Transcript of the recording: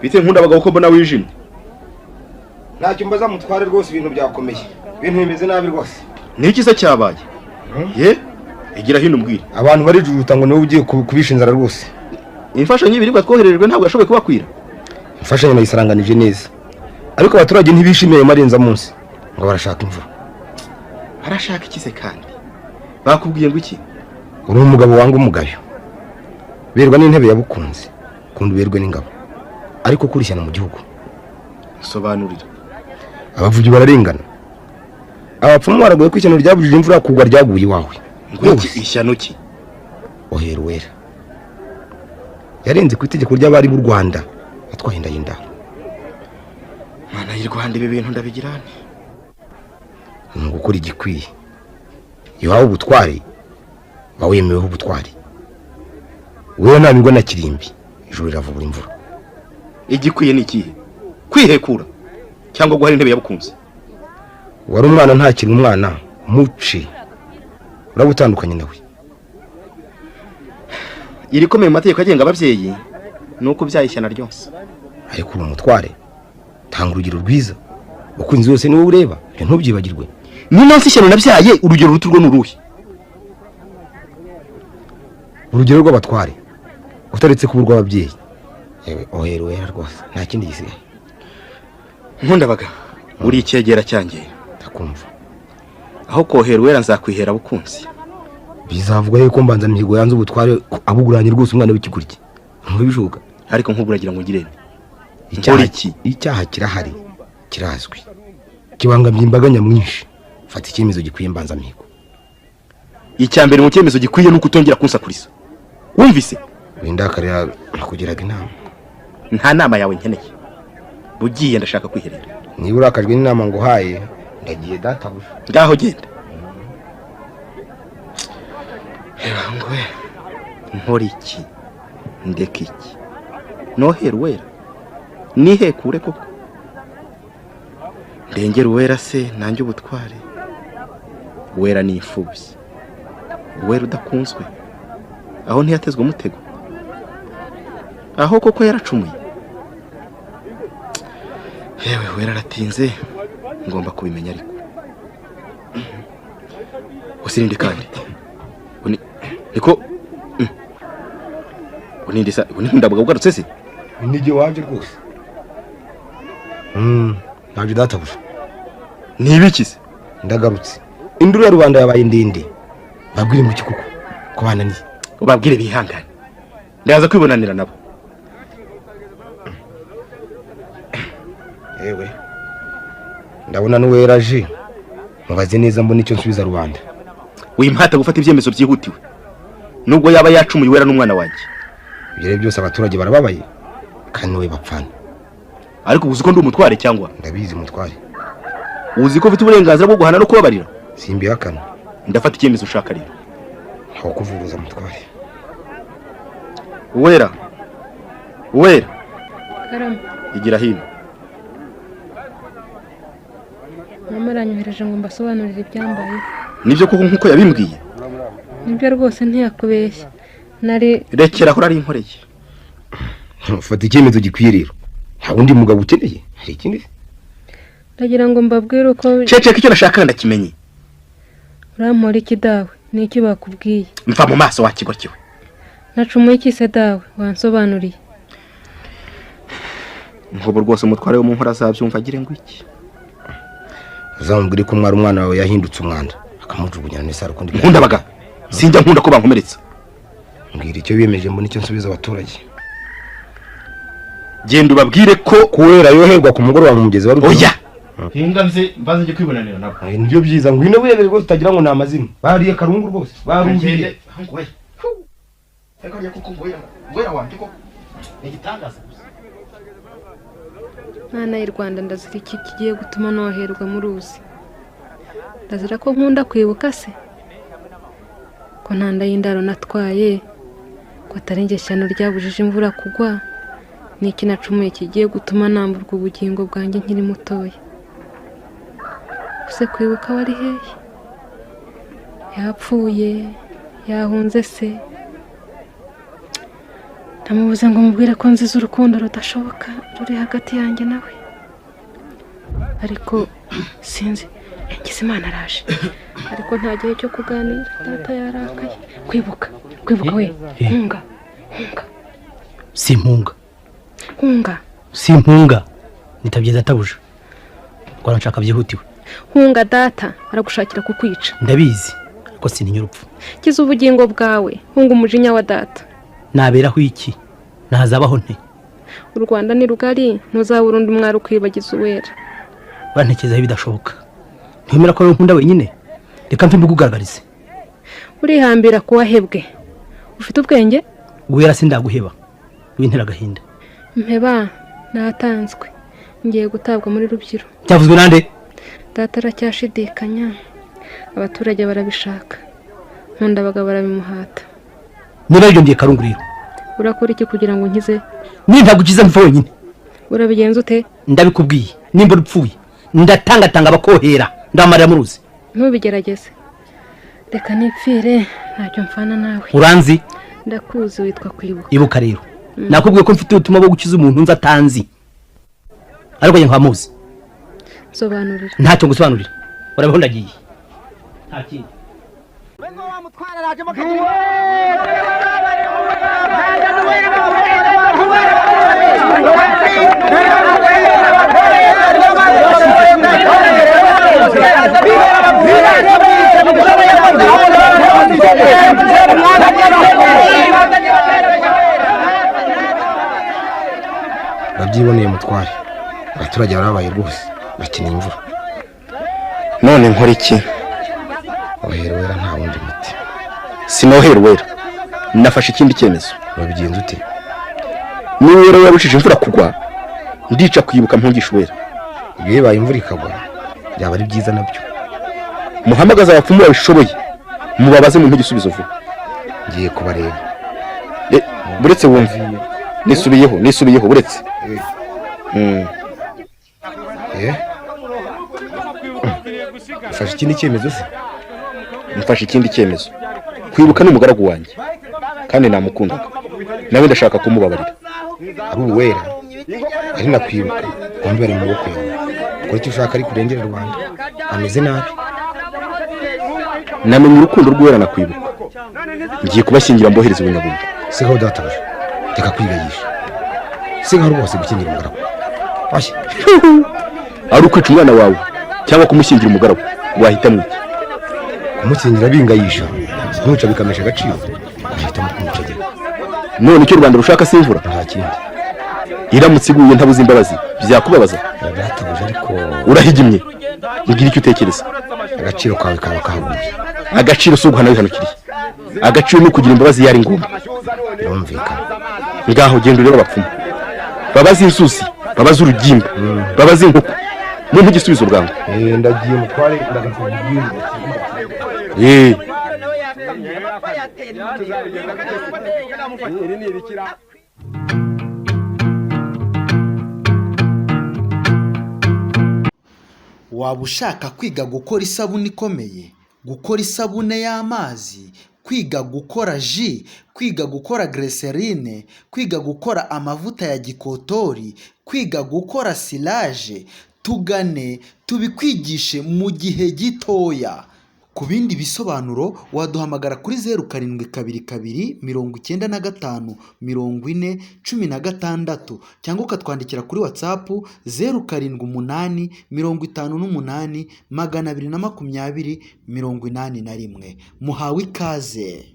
bite nkunda abagabo ko mbona wijimye. Ntacyo mbaza mutware rwose ibintu byakomeye. Ibintu bimeze nabi rwose. Niki se cyabaye? Ye? Igira hino mbwira. Abantu bari jujuta ngo niwe ugiye kubisha inzara rwose. Imfashanyo y'ibiribwa twohererejwe ntabwo yashoboye kubakwira. Imfashanyo nayisaranganije neza. Ariko abaturage ntibishimiye marenza munsi. Ngo barashaka imvura. Arashaka iki se kandi? Bakubwiye ngo iki? Uri umugabo wanga umugayo. Berwa n'intebe yabukunze. Kundi berwe n'ingabo. Ariko kurishyana mu gihugu. Sobanurira. Abavugi bararengana. Abapfumu baragoye ko ishyano ryabujije imvura kugwa ryaguye iwawe. Ngo ishyano ki? Ohera wera. Yarenze ku itegeko ry'abari b'u Rwanda. Atwaye indahindaro. Mana y'u Rwanda ibi bintu ndabigirane. Ngukora igikwiye. Iwawe ubutware. Wawemeweho ubutware. Wewe ntabwo na kirimbi. Ijuru riravubura imvura. Igikwiye ni ikihe? Kwihekura cyangwa guhara intebe yabukunze? Wari umwana ntakiri umwana muci. Urabutandukanye nawe. Irikomeye mu mategeko agenga abavyeyi nuko byayishyana ryose. Ariko uri umutware. Tanga urugero rwiza. Ukunzi yose niwe ureba. Ntubyibagirwe. Ni nonse ishyano nabyaye urugero ruturwo n'uruhi. Urugero rw'abatware. Utaretse kuburwa ababyeyi. Yewe oheruwe rwose nta kindi gisigaye. Nkundabaga uri icyegera cyanjye. Ndakumva. Aho koherwera nzakwihera bukunzi. Bizavugwa yuko mbanza mihigo yanze ubutware abuguranye rwose umwana w'ikiguriki. Ntubishuka. Ariko nkuburagira ngo ngirene. Icyaha kirahari. Kirazwi. Kibangamye imbaga nyamwinshi. Fata icyemezo gikwiye mbanza mihigo. Icyambere mu cyemezo gikwiye nuko utongera kunsakurisa. Wumvise? Windakarira nakugiraga inama. Nta nama yawe nkeneye. Bugiye ndashaka kwiherera. Niba urakajwe n'inama ngo haye ndagiye databuja. Ngaho genda. Ngwe. Nkora iki? Ndeka iki? Nohera wera. Nihekure koko. Ndengera wera se nanjye ubutware. Wera ni imfubyi. Wera udakunzwe. Aho ntiyatezwe umutego. Aho koko yaracumuye. Yewe wera ratinze ngomba kubimenya ariko. Usirinde kandi. Niko unindisa ndabuga bwarutse se? Nige waje rwose. Naje databuja. Nibikize ndagarutse. Induru ya rubanda yabaye ndende. Babwire mu kikuko ko bananiye. Ubabwire bihangane. Ndaza kwibonanira nabo. Ewe. Ndabona n'uweraje. Mubaze neza mbona icyo nsubiza rubanda. Wimpata gufata ibyemezo byihutiwe. Nubwo yaba yacumuye wera n'umwana wanjye. Ibyo byose abaturage barababaye. Kandi we bapfana. Ariko uzi ko ndi umutware cyangwa? Ndabizi umutware. Uzi ko ufite uburenganzira bwo guhana no kubabarira? Simbihakana. Ndafata icyemezo ushaka rero. Aho kuvuruza mutware. Wera. Wera. Karama. Igira hino. Mama aranyohereje ngo mbasobanurire ibyambaye. Nibyo koko nkuko yabimbwiye? Nibyo rwose ntiyakubeshya. Nari rekera aho ari inkoreye. Fata icyemezo gikwiye rero. Nta wundi mugabo ukeneye. Hari ikindi? Ndagira ngo mbabwire uko Cece icyo nashaka ndakimenye. Urampora iki dawe? Ni iki bakubwiye? Mva mu maso wakigo kiwe. Nacumuye iki se dawe? Wansobanuriye. Nkubo rwose umutware wo mu nkora azabyumva agire ngo iki. Uzamubwire ko mwari umwana wawe yahindutse umwanda akamujugunyana n'isaro kundi. Nkundabaga. Sinjya nkunda ko bankomeretsa. Mbwira icyo biyemeje mbona icyo nsubiza abaturage. Genda ubabwire ko kuwera yoherwa ku mugoroba mu mugezi wa Rugo. Oya. Hinga mze mbaze nje kwibonanira nabo. Nibyo byiza ngwino were rwose utagira ngo namazina. Bariye karungu rwose. Barumviye. Ngwe. Eka njye kuko ngwera wanje ko. Igitangaza. Mana y'u Rwanda ndazira iki kigiye gutuma noherwa mu ruzi. Ndazira ko nkunda kwibuka se. Ko ntanda y'indaro natwaye. Ko atarengeshyano ryabujije imvura kugwa. Niki nacumuye kigiye gutuma namburwa ubugingo bwanjye nkiri mutoya. Use kwibuka wari hehe? Yapfuye, yahunze se. ndamubuze ngo mubwire ko nziza urukundo rudashoboka ruri hagati yanjye nawe, ariko sinzi ngize Imana araje, ariko nta gihe cyo kuganira, data yarakaye. Kwibuka we, hunga. Simpunga nitabye databuja, ngo nshaka byihutiwe. Hunga, data aragushakira kukwica. Ndabizi ko sintinya urupfu. Kiza ubugingo bwawe, hunga umujinya wa data. Naberaho iki? Nahazabaho nte? U Rwanda ni rugari, ntuzabura undi mwari ukwibagiza Uwera. Bantekerezaho bidashoboka. Ntiwemera ko nkunda wenyine? Reka mve mbikugaragarize. Urihambira kuwahebwe. Ufite ubwenge? Uwera sindaguheba. Wintera agahinda. Mpeba natanzwe. Ngiye gutabwa muri Rubyiro. Cyavuzwe nande? Data aracyashidikanya. Abaturage barabishaka. Nkunda abagabo barabimuhata. Niba ibyo ngiye Karunguriro. Urakora iki kugira ngo nkize? Nintagukiza mfa wenyine. Urabigenza ute? Ndabikubwiye. Nimba urupfuye ndatangatanga abakohera ndamarira mu ruzi. Ntubigerageze. Reka nipfire, ntacyo mfana nawe. Uranzi? Ndakuzi, witwa Kwibuka. Ibuka rero. Nakubwiye ko mfite ubutumwa bwo gukiza umuntu nza atanzi. Ariko njye nkamuzi. Sobanurira. Ntacyo ngusobanurira. Urabeho ndagiye. Nta kindi. Wengo wa mutwara araje mu kagira. babyiboneye mutware, abaturage barabaye rwose bakeneye imvura. None nkora iki? Ohere Wera nta wundi muti. Sinohera Wera, nafashe ikindi cyemezo. Wabigenza ute? Ni Wera yarushije imvura kugwa, ndica Kwibuka mpungisha Wera. Iyo bibaye imvura ikagwa byaba ari byiza nabyo. Muhamagaza abapfumu babishoboye, mubabaze mu igisubizo vuba. Ngiye kubareba. Buretse wumve. Nisubiyeho buretse. Mfashe ikindi cyemezo se? Mfashe ikindi cyemezo. Kwibuka n'umugaragu wanjye, kandi namukundaga. Nawe ndashaka kumubabarira. Ari Uwera, ari na Kwibuka, bombi bari mu maboko yawe. Ukora icyo ushaka ari kurengera Rwanda. Ameze nabi. Namenye urukundo rw'Uwera na Kwibuka. Ngiye kubashyingira mbohereza ubunyabuntu. Sigaho databuja, reka kwigayisha. Sigaho rwose gukingira umugaragu. Washye. Ari ukwica umwana wawe cyangwa kumushyingira umugaragu, wahitamo iki? Kumukingira bingayisha, kumuca bikamesha agaciro. Wahitamo kumucegera. None icyo Rwanda rushaka si imvura? Nta kindi. Iramutse iguye ntabuze imbabazi, byakubabaza? Databuja ariko urahigimye. Ngira icyo utekereza. Agaciro kawe kaba kaguye. Agaciro si uguhana wihanukiriye. Agaciro ni kugira imbabazi yari ngombwa. Yumvikana. Ngaho genda ureba abapfumu. Babaze inzuzi, babaze urugimba, babaze inkoko. Mu igisubizo bwangu. Ndagiye mutware ndagafugiye. Waba ushaka kwiga gukora isabune ikomeye, gukora isabune y'amazi, kwiga gukora ji, kwiga gukora glycerine, kwiga gukora amavuta ya gikotori, kwiga gukora silage, tugane tubikwigishe mu gihe gitoya. Ku bindi bisobanuro waduhamagara kuri 0722 95 40 16 cyangwa ukatwandikira kuri WhatsApp 0788 58 220 81. Muhawe ikaze.